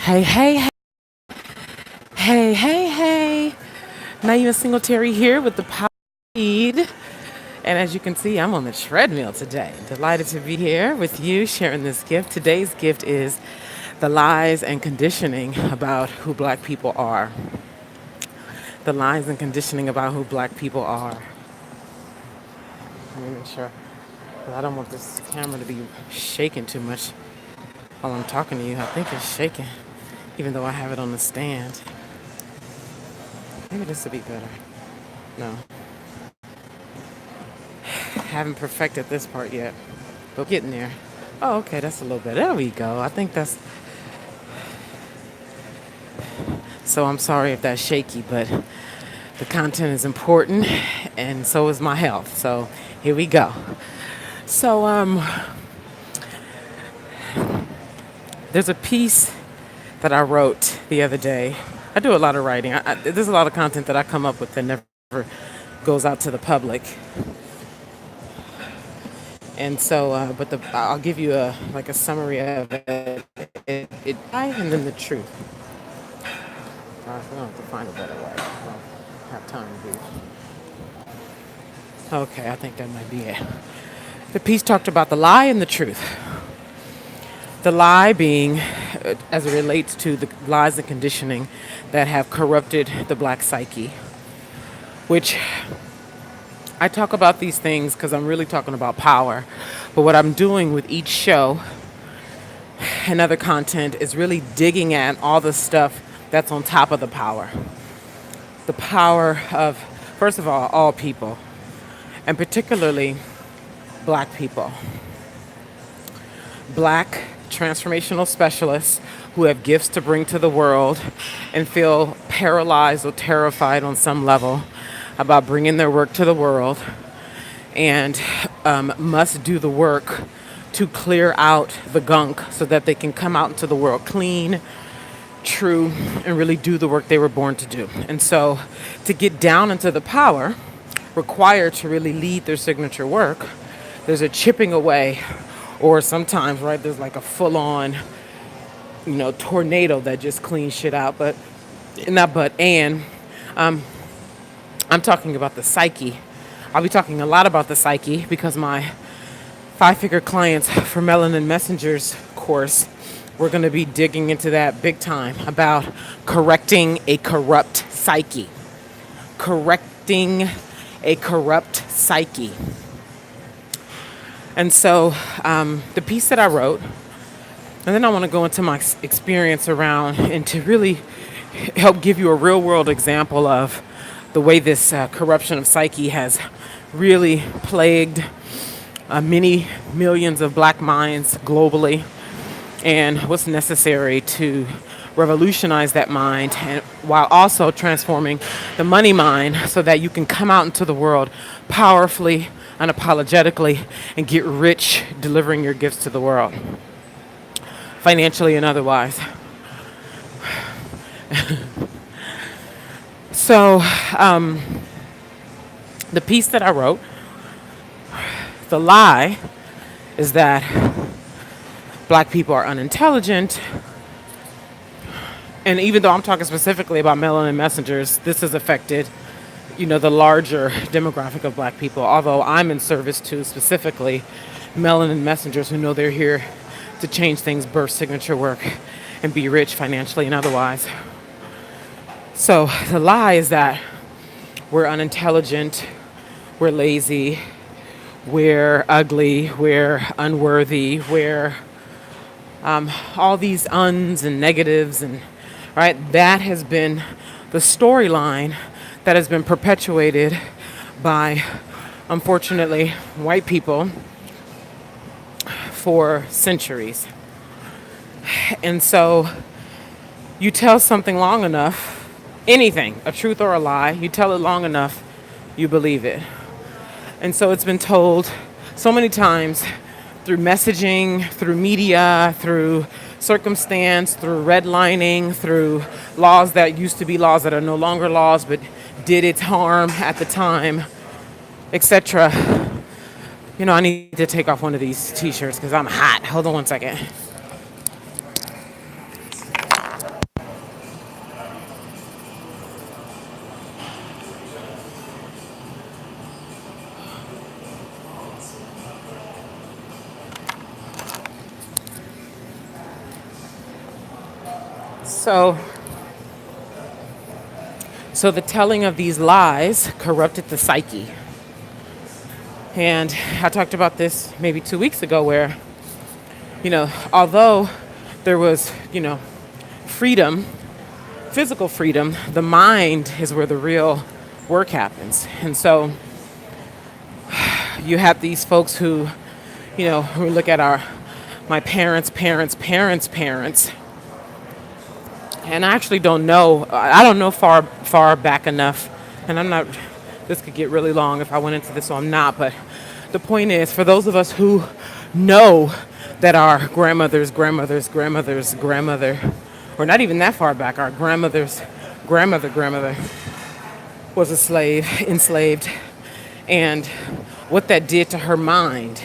Hey, hey, hey, hey, hey, hey. Naima Singletary here with the Power Feed. And as you can see, I'm on the treadmill today. Delighted to be here with you sharing this gift. Today's gift is the lies and conditioning about who black people are. The lies and conditioning about who black people are. Let me make sure, 'cause I don't want this camera to be shaking too much while I'm talking to you. I think it's shaking, even though I have it on the stand. Maybe this will be better. No, haven't perfected this part yet, but getting there. Oh, okay, that's a little better. There we go. I think that's. So I'm sorry if that's shaky, but the content is important, and so is my health. So here we go. So there's a piece that I wrote the other day. I do a lot of writing. There's a lot of content that I come up with that never goes out to the public. And so, I'll give you a summary of it. And then the truth. We don't have to find a better way. I don't have time to do. Okay, I think that might be it. The piece talked about the lie and the truth. The lie being, as it relates to the lies and conditioning that have corrupted the black psyche, which I talk about these things because I'm really talking about power. But what I'm doing with each show and other content is really digging at all the stuff that's on top of the power. The power of, first of all people, and particularly black people. Black transformational specialists who have gifts to bring to the world and feel paralyzed or terrified on some level about bringing their work to the world and must do the work to clear out the gunk so that they can come out into the world clean, true, and really do the work they were born to do. And so to get down into the power required to really lead their signature work, there's a chipping away, or sometimes, right, there's like a full-on, tornado that just cleans shit out. I'm talking about the psyche. I'll be talking a lot about the psyche because my 5-figure clients for Melanin Messengers course, we're going to be digging into that big time about correcting a corrupt psyche. Correcting a corrupt psyche. And so the piece that I wrote, and then I want to go into my experience around and to really help give you a real world example of the way this corruption of psyche has really plagued many millions of black minds globally, and what's necessary to revolutionize that mind, and while also transforming the money mind so that you can come out into the world powerfully, unapologetically, and get rich delivering your gifts to the world, financially and otherwise. So, the piece that I wrote, the lie is that black people are unintelligent. And even though I'm talking specifically about Melanin Messengers, this has affected, the larger demographic of black people. Although I'm in service to specifically Melanin Messengers who know they're here to change things, birth signature work, and be rich financially and otherwise. So the lie is that we're unintelligent, we're lazy, we're ugly, we're unworthy, we're all these uns and negatives, and right, that has been the storyline that has been perpetuated by, unfortunately, white people for centuries. And so you tell something long enough, anything, a truth or a lie, you tell it long enough, you believe it. And so it's been told so many times through messaging, through media, through circumstance, through redlining, through laws that used to be laws that are no longer laws but did its harm at the time, etc. I need to take off one of these t-shirts because I'm hot. Hold on one second. So, so the telling of these lies corrupted the psyche. And I talked about this maybe 2 weeks ago where, although there was, freedom, physical freedom, the mind is where the real work happens. And so you have these folks who look at my parents, and I actually don't know. I don't know far back enough, and I'm not. This could get really long if I went into this, so I'm not. But the point is, for those of us who know that our grandmother, or not even that far back, our grandmother's grandmother was a slave, enslaved, and what that did to her mind,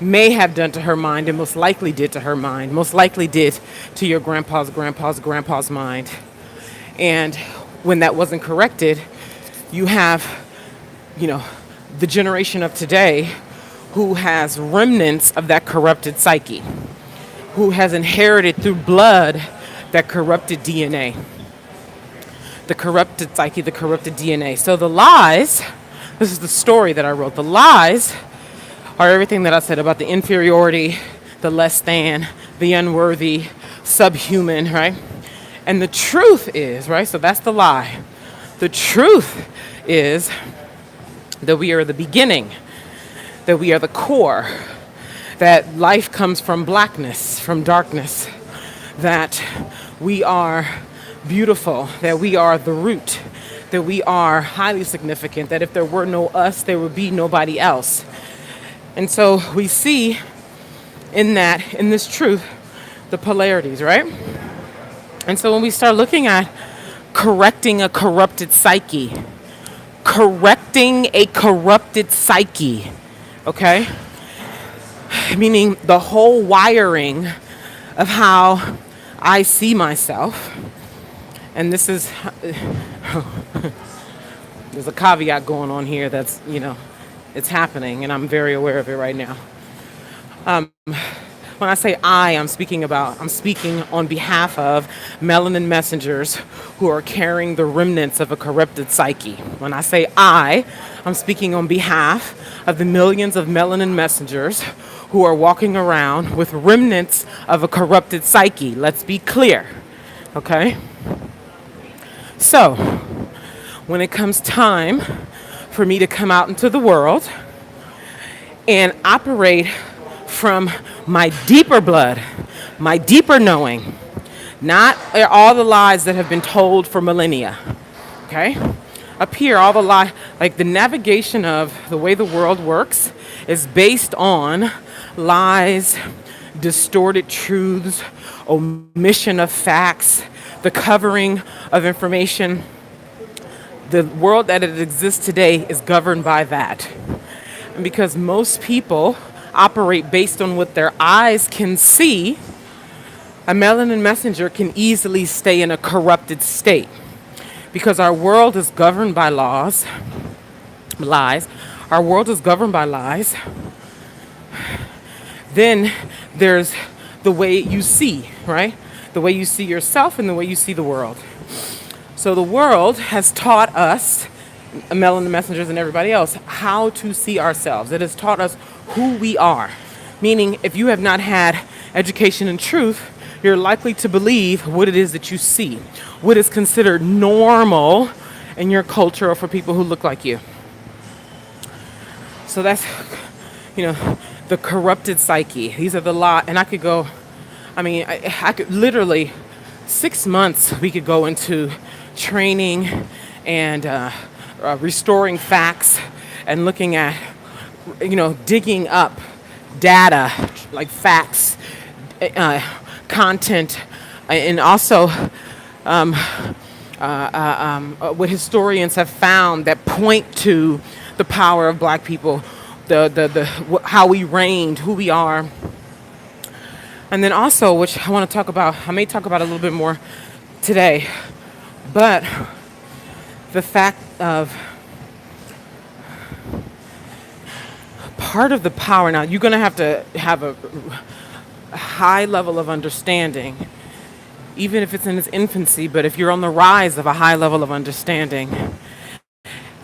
may have done to her mind, and most likely did to her mind, most likely did to your grandpa's mind. And when that wasn't corrected, you have, the generation of today who has remnants of that corrupted psyche, who has inherited through blood that corrupted DNA. The corrupted psyche, the corrupted DNA. So the lies, this is the story that I wrote, the lies are everything that I said about the inferiority, the less than, the unworthy, subhuman, right? And the truth is, right? So that's the lie. The truth is that we are the beginning, that we are the core, that life comes from blackness, from darkness, that we are beautiful, that we are the root, that we are highly significant, that if there were no us, there would be nobody else. And so we see in this truth, the polarities, right? And so when we start looking at correcting a corrupted psyche, okay? Meaning the whole wiring of how I see myself. And this is, there's a caveat going on here that's, it's happening, and I'm very aware of it right now. When I say I'm speaking on behalf of Melanin Messengers who are carrying the remnants of a corrupted psyche. When I say I'm speaking on behalf of the millions of Melanin Messengers who are walking around with remnants of a corrupted psyche. Let's be clear, okay? So, when it comes time for me to come out into the world and operate from my deeper blood, my deeper knowing, not all the lies that have been told for millennia, okay? Up here, all the lies, like the navigation of the way the world works is based on lies, distorted truths, omission of facts, the covering of information. The world that it exists today is governed by that. And because most people operate based on what their eyes can see, a melanin messenger can easily stay in a corrupted state. Because our world is governed by lies. Our world is governed by lies. Then there's the way you see, right? The way you see yourself and the way you see the world. So the world has taught us, Melanin Messengers and everybody else, how to see ourselves. It has taught us who we are. Meaning, if you have not had education in truth, you're likely to believe what it is that you see, what is considered normal in your culture or for people who look like you. So that's, the corrupted psyche. These are the and I could go, I could literally, 6 months we could go into training and restoring facts and looking at, digging up data, like facts, content, and also what historians have found that point to the power of black people, how we reigned, who we are. And then also, which I want to talk about, I may talk about a little bit more today, but the fact of part of the power. Now, you're going to have a high level of understanding even if it's in its infancy, but if you're on the rise of a high level of understanding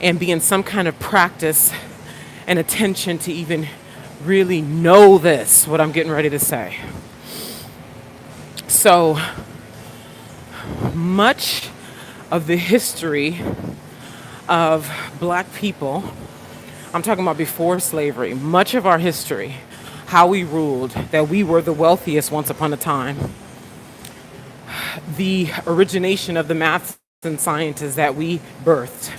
and be in some kind of practice and attention to even really know this, what I'm getting ready to say. So much of the history of black people, I'm talking about before slavery, much of our history, how we ruled, that we were the wealthiest once upon a time, the origination of the maths and sciences that we birthed,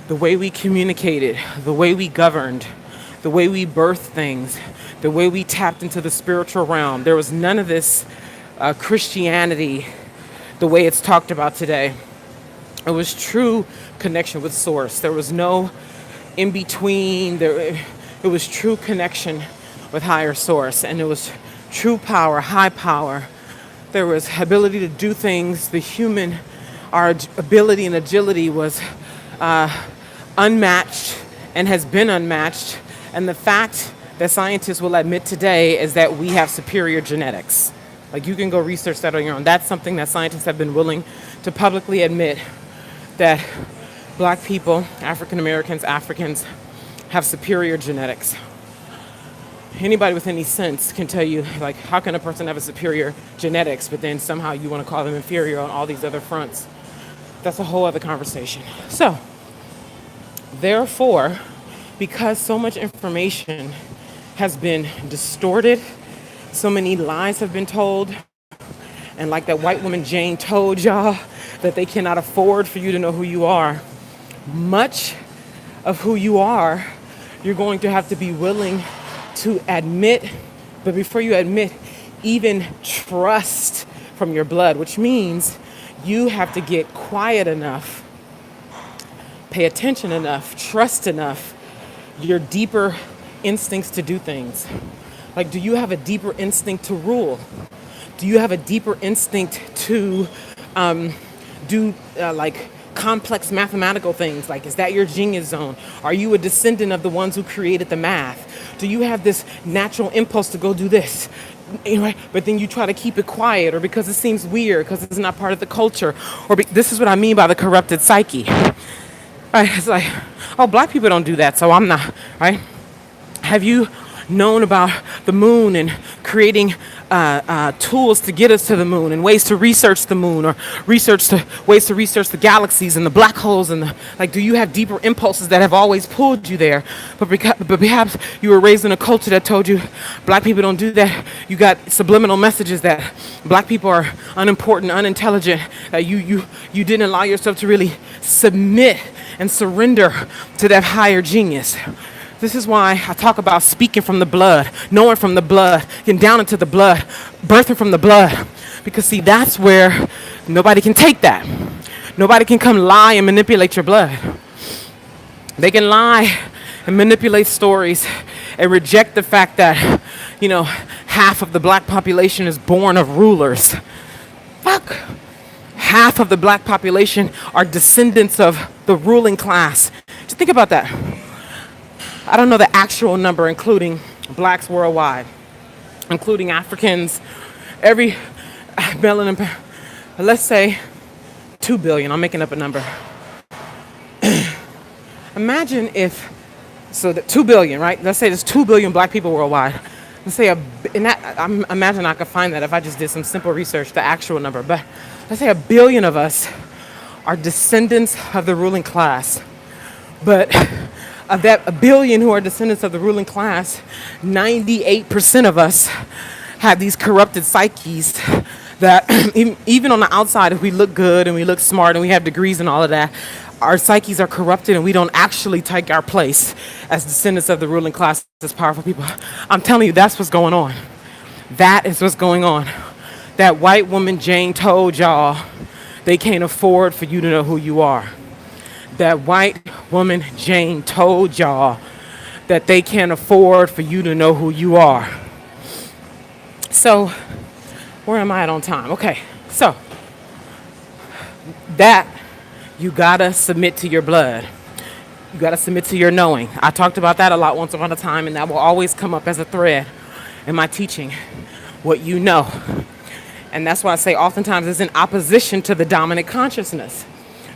the way we communicated, the way we governed, the way we birthed things, the way we tapped into the spiritual realm. There was none of this Christianity the way it's talked about today. It was true connection with source. There was no in between. It was true connection with higher source, and it was true power, high power. There was ability to do things. Our ability and agility was unmatched and has been unmatched. And the fact that scientists will admit today is that we have superior genetics. Like, you can go research that on your own. That's something that scientists have been willing to publicly admit, that black people, African Americans, Africans have superior genetics. Anybody with any sense can tell you, like, how can a person have a superior genetics, but then somehow you want to call them inferior on all these other fronts? That's a whole other conversation. So, therefore, because so much information has been distorted, so many lies have been told, and like that white woman Jane told y'all, that they cannot afford for you to know who you are, much of who you are, you're going to have to be willing to admit, but before you admit, even trust from your blood, which means you have to get quiet enough, pay attention enough, trust enough, your deeper instincts to do things. Like, do you have a deeper instinct to rule? Do you have a deeper instinct to do complex mathematical things? Like, is that your genius zone? Are you a descendant of the ones who created the math? Do you have this natural impulse to go do this? Anyway, but then you try to keep it quiet, or because it seems weird, because it's not part of the culture, or this is what I mean by the corrupted psyche. Right? It's like, oh, black people don't do that, so I'm not, right? Have you known about the moon and creating tools to get us to the moon, and ways to research the moon, or ways to research the galaxies and the black holes, and do you have deeper impulses that have always pulled you there, but perhaps you were raised in a culture that told you black people don't do that? You got subliminal messages that black people are unimportant, unintelligent, that you didn't allow yourself to really submit and surrender to that higher genius. This is why I talk about speaking from the blood, knowing from the blood, getting down into the blood, birthing from the blood. Because, see, that's where nobody can take that. Nobody can come lie and manipulate your blood. They can lie and manipulate stories and reject the fact that, half of the black population is born of rulers. Fuck. Half of the black population are descendants of the ruling class. Just think about that. I don't know the actual number, including blacks worldwide, including Africans, every melanin, let's say 2 billion, I'm making up a number. Imagine if, so that 2 billion, right? Let's say there's 2 billion black people worldwide. Let's say, imagine I could find that if I just did some simple research, the actual number, but let's say 1 billion of us are descendants of the ruling class. But of that 1 billion who are descendants of the ruling class, 98% of us have these corrupted psyches that even on the outside, if we look good and we look smart and we have degrees and all of that, our psyches are corrupted and we don't actually take our place as descendants of the ruling class as powerful people. I'm telling you, that's what's going on. That is what's going on. That white woman Jane told y'all they can't afford for you to know who you are. That white woman Jane told y'all that they can't afford for you to know who you are. So, where am I at on time? Okay, so that you gotta submit to your blood. You gotta submit to your knowing. I talked about that a lot once upon a time, and that will always come up as a thread in my teaching. What you know. And that's why I say oftentimes it's in opposition to the dominant consciousness.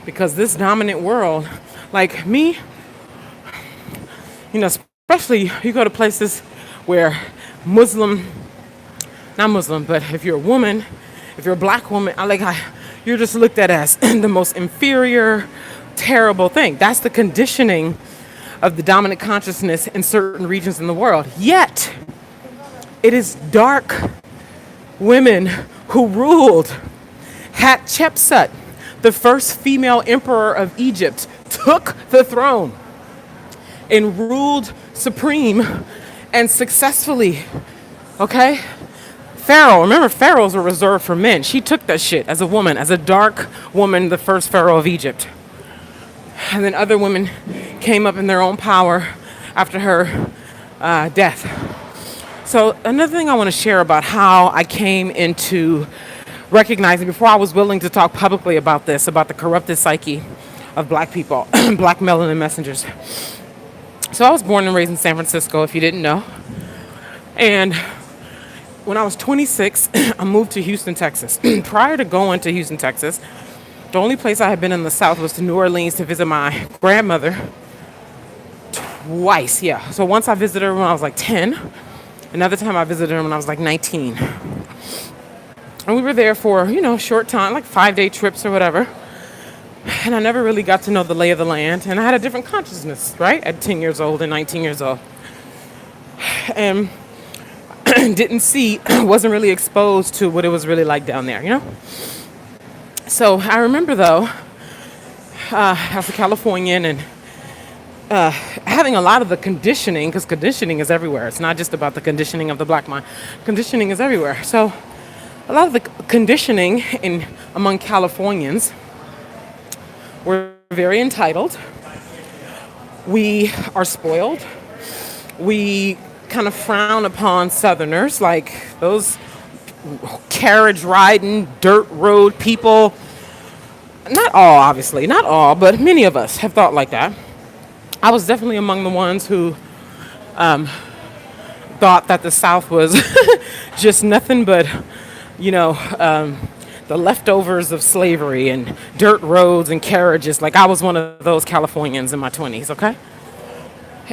Because this dominant world, like me, especially you go to places where not Muslim, but if you're a woman, if you're a black woman, you're just looked at as the most inferior, terrible thing. That's the conditioning of the dominant consciousness in certain regions in the world. Yet, it is dark women who ruled. Hatshepsut, the first female emperor of Egypt, took the throne and ruled supreme and successfully. Okay? Pharaoh, remember pharaohs were reserved for men. She took that shit as a woman, as a dark woman, the first pharaoh of Egypt. And then other women came up in their own power after her death. So another thing I want to share about how I came into recognizing, before I was willing to talk publicly about this, about the corrupted psyche of black people, black melanin messengers. So I was born and raised in San Francisco, if you didn't know. And when I was 26, I moved to Houston, Texas. Prior to going to Houston, Texas, the only place I had been in the South was to New Orleans to visit my grandmother twice, yeah. So once I visited her when I was like 10. Another time I visited her when I was like 19. And we were there for, a short time, like 5-day trips or whatever. And I never really got to know the lay of the land. And I had a different consciousness, right? At 10 years old and 19 years old. And wasn't really exposed to what it was really like down there, So I remember though, as a Californian and having a lot of the conditioning, because conditioning is everywhere. It's not just about the conditioning of the black mind. Conditioning is everywhere. So a lot of the conditioning among Californians were very entitled. We are spoiled. We kind of frown upon Southerners, like those carriage riding, dirt road people. Not all, obviously, not all, but many of us have thought like that. I was definitely among the ones who thought that the South was just nothing but, the leftovers of slavery and dirt roads and carriages. Like I was one of those Californians in my 20s, okay?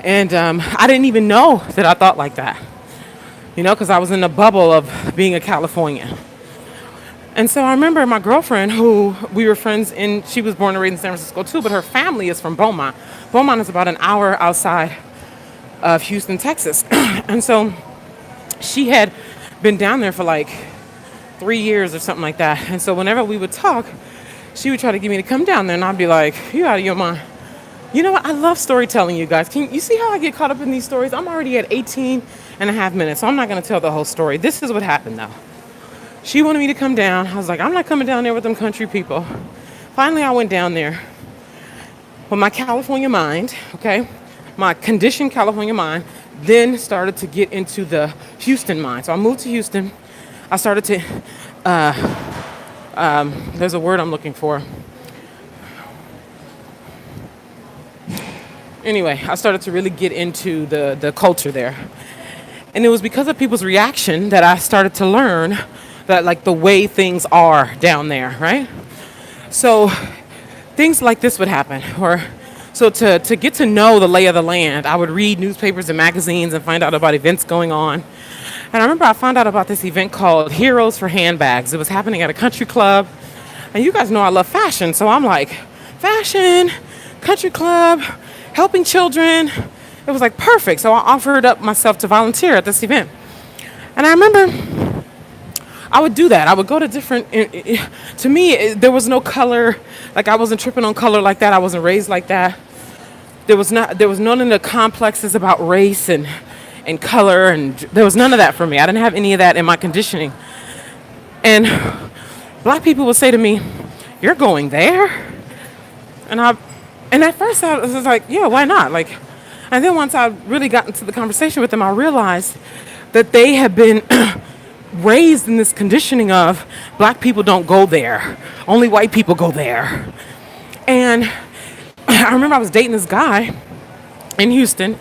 And I didn't even know that I thought like that, because I was in the bubble of being a Californian. And so I remember my girlfriend, who we were friends in, she was born and raised in San Francisco too, but her family is from Beaumont. Beaumont is about an hour outside of Houston, Texas. And so she had been down there for like 3 years or something like that. And so whenever we would talk, she would try to get me to come down there, and I'd be like, you out of your mind. You know what? I love storytelling, you guys. Can you see how I get caught up in these stories? I'm already at 18 and a half minutes, so I'm not going to tell the whole story. This is what happened, though. She wanted me to come down. I was like, I'm not coming down there with them country people. Finally, I went down there with my California mind, okay? My conditioned California mind then started to get into the Houston mind. So I moved to Houston. I started to, there's a word I'm looking for. Anyway, I started to really get into the culture there. And it was because of people's reaction that I started to learn that, like, the way things are down there, right? So things like this would happen. So to get to know the lay of the land, I would read newspapers and magazines and find out about events going on. And I remember I found out about this event called Heroes for Handbags. It was happening at a country club. And you guys know I love fashion. So I'm like, fashion, country club, helping children. It was like perfect. So I offered up myself to volunteer at this event. And I remember I would do that. I would go to different, to me, there was no color. Like I wasn't tripping on color like that. I wasn't raised like that. There was none of the complexes about race and color, and there was none of that for me. I didn't have any of that in my conditioning. And black people would say to me, "You're going there?" And at first I was like, "Yeah, why not?" Like, and then once I really got into the conversation with them, I realized that they had been raised in this conditioning of black people don't go there, only white people go there. And I remember I was dating this guy in Houston,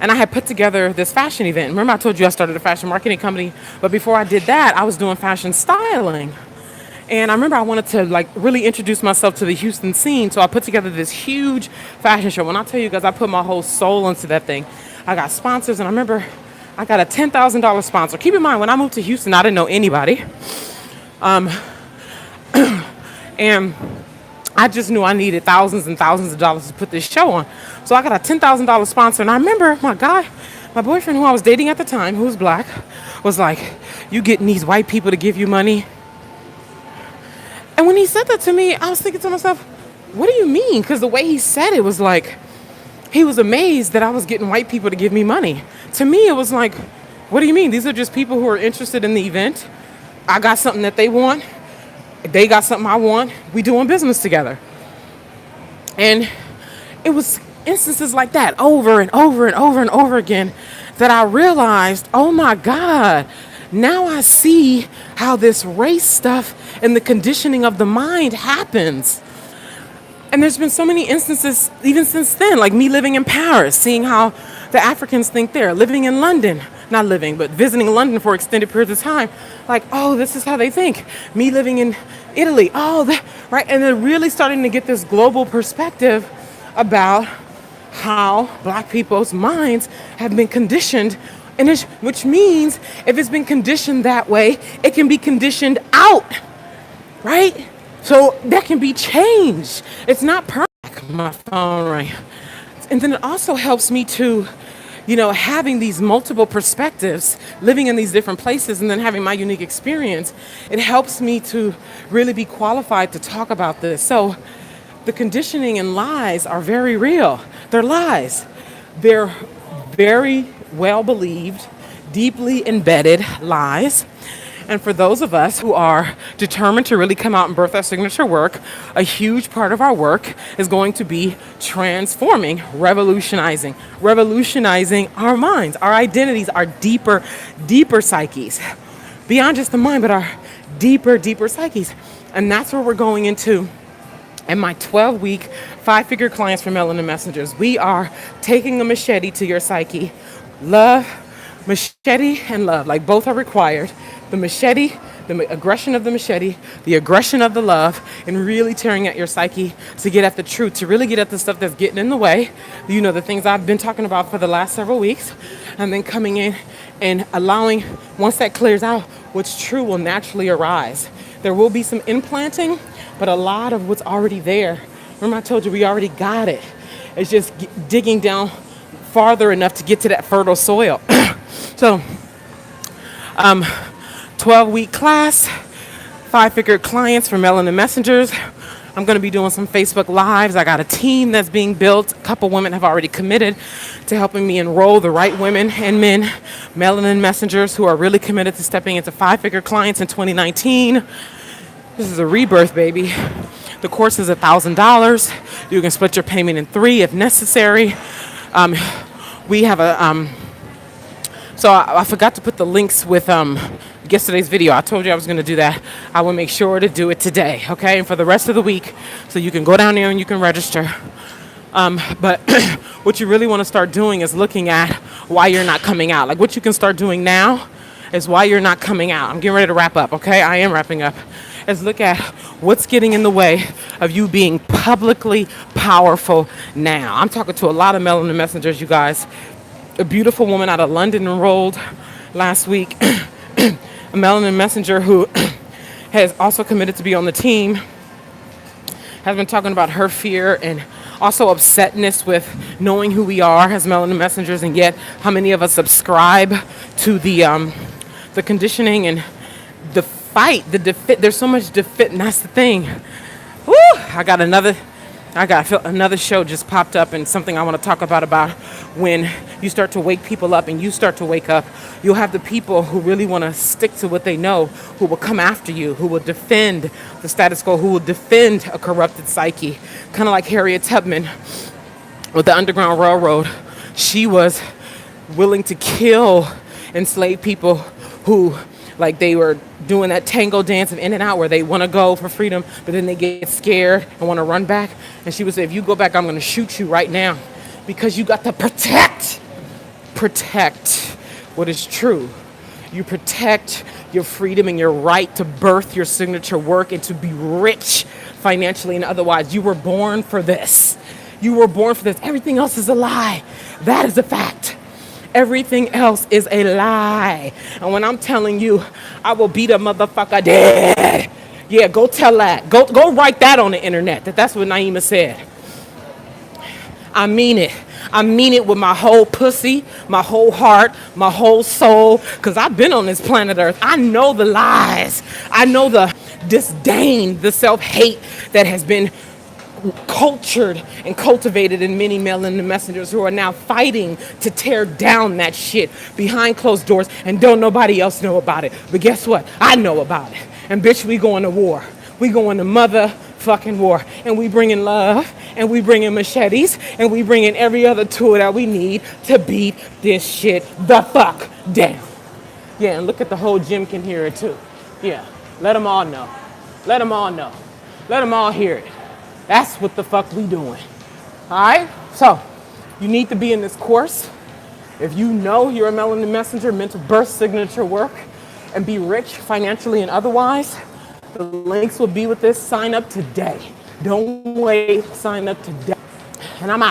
And I had put together this fashion event. Remember I told you I started a fashion marketing company, but before I did that, I was doing fashion styling. And I remember I wanted to like really introduce myself to the Houston scene, so I put together this huge fashion show. When I tell you guys, I put my whole soul into that thing. I got sponsors, and I remember I got a $10,000 sponsor. Keep in mind, when I moved to Houston, I didn't know anybody. And I just knew I needed thousands and thousands of dollars to put this show on. So I got a $10,000 sponsor. And I remember my boyfriend who I was dating at the time, who was black, was like, "You getting these white people to give you money?" And when he said that to me, I was thinking to myself, what do you mean? Because the way he said it was like, he was amazed that I was getting white people to give me money. To me, it was like, what do you mean? These are just people who are interested in the event. I got something that they want. They got something I want. We doing business together. And it was instances like that over and over and over and over again that I realized, oh my God, now I see how this race stuff and the conditioning of the mind happens. And there's been so many instances even since then, like me living in Paris, seeing how the Africans think there, living in London, not living, but visiting London for extended periods of time, like, oh, this is how they think. Me living in Italy, right? And they're really starting to get this global perspective about how black people's minds have been conditioned, which means if it's been conditioned that way, it can be conditioned out, right? So that can be changed. It's not perfect. My phone rang. And then it also helps me to, having these multiple perspectives, living in these different places, and then having my unique experience, it helps me to really be qualified to talk about this. So the conditioning and lies are very real. They're lies. They're very well believed, deeply embedded lies. And for those of us who are determined to really come out and birth our signature work, a huge part of our work is going to be transforming, revolutionizing our minds, our identities, our deeper psyches. Beyond just the mind, but our deeper psyches. And that's where we're going into in my 12-week, 5-figure clients for Melanin Messengers. We are taking a machete to your psyche. Machete and love, like both are required. The machete, the aggression of the machete, the aggression of the love, and really tearing at your psyche to get at the truth, to really get at the stuff that's getting in the way, the things I've been talking about for the last several weeks, and then coming in and allowing, once that clears out, what's true will naturally arise. There will be some implanting, but a lot of what's already there. Remember I told you we already got it. It's just digging down farther enough to get to that fertile soil. So, 12-week class, 5-figure clients for Melanin Messengers. I'm going to be doing some Facebook Lives. I got a team that's being built. A couple women have already committed to helping me enroll the right women and men, Melanin Messengers, who are really committed to stepping into 5-figure clients in 2019. This is a rebirth, baby. The course is $1,000. You can split your payment in 3 if necessary. We have a... So I forgot to put the links with yesterday's video. I told you I was going to do that. I will make sure to do it today, okay? And for the rest of the week, so you can go down there and you can register. But what you really want to start doing is looking at why you're not coming out. Like what you can start doing now is why you're not coming out. I'm getting ready to wrap up, okay? I am wrapping up. Is look at what's getting in the way of you being publicly powerful now. I'm talking to a lot of Melanin Messengers, you guys. A beautiful woman out of London enrolled last week. A Melanin Messenger who has also committed to be on the team has been talking about her fear and also upsetness with knowing who we are as Melanin Messengers, and yet how many of us subscribe to the conditioning and the fight, the defeat. There's so much defeat, and that's the thing. Woo! Another show just popped up, and something I want to talk about when you start to wake people up and you start to wake up. You'll have the people who really want to stick to what they know, who will come after you, who will defend the status quo, who will defend a corrupted psyche. Kind of like Harriet Tubman with the Underground Railroad. She was willing to kill enslaved people who, like, they were doing that tango dance of in and out where they want to go for freedom, but then they get scared and want to run back. And she would say, if you go back, I'm going to shoot you right now, because you got to protect protect what is true. You protect your freedom and your right to birth your signature work and to be rich financially and otherwise. You were born for this. You were born for this. Everything else is a lie. That is a fact. Everything else is a lie. And when I'm telling you, I will beat a motherfucker dead. Yeah, go tell that. Go write that on the internet. That's what Naima said. I mean it. I mean it with my whole pussy, my whole heart, my whole soul. Because I've been on this planet Earth. I know the lies. I know the disdain, the self-hate that has been cultured and cultivated in many melanin messengers who are now fighting to tear down that shit behind closed doors and don't nobody else know about it. But guess what? I know about it. And bitch, we going to war. We going to motherfucking war. And we bringing love, and we bringing machetes, and we bringing every other tool that we need to beat this shit the fuck down. Yeah, and look at the whole gym can hear it too. Yeah, let them all know. Let them all know. Let them all hear it. That's what the fuck we doing. All right? So, you need to be in this course. If you know you're a Melanin Messenger, mental birth signature work, and be rich financially and otherwise, the links will be with this. Sign up today. Don't wait. Sign up today. And I'm out.